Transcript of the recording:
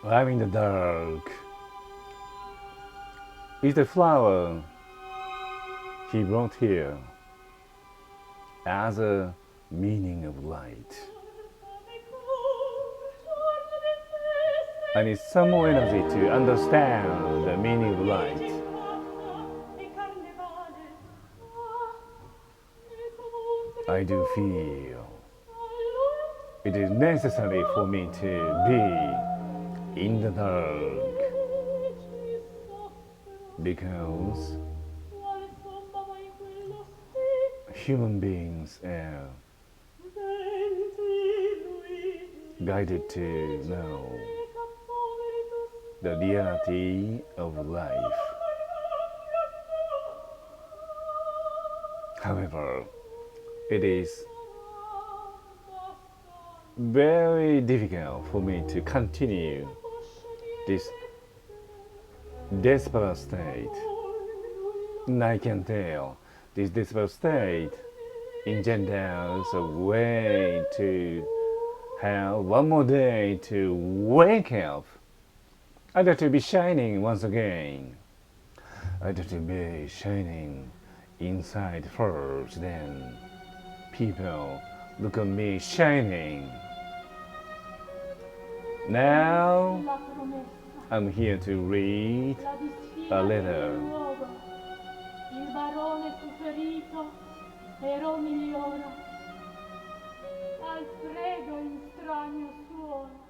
I'm in the dark. Is the flower he brought here as a meaning of light. I need some more energy to understand the meaning of light. I do feel it is necessary for me to be in the dark because human beings are guided to know the reality of life. However, it is very difficult for me to continue this desperate state. And I can tell this desperate state engenders a way to have one more day to wake up. I'd like to be shining once again. I'd like to be shining inside first, then people look at me shining. Now I'm here to read a letter. Il barone fu ferito, però migliora. Al freddo in strano suono.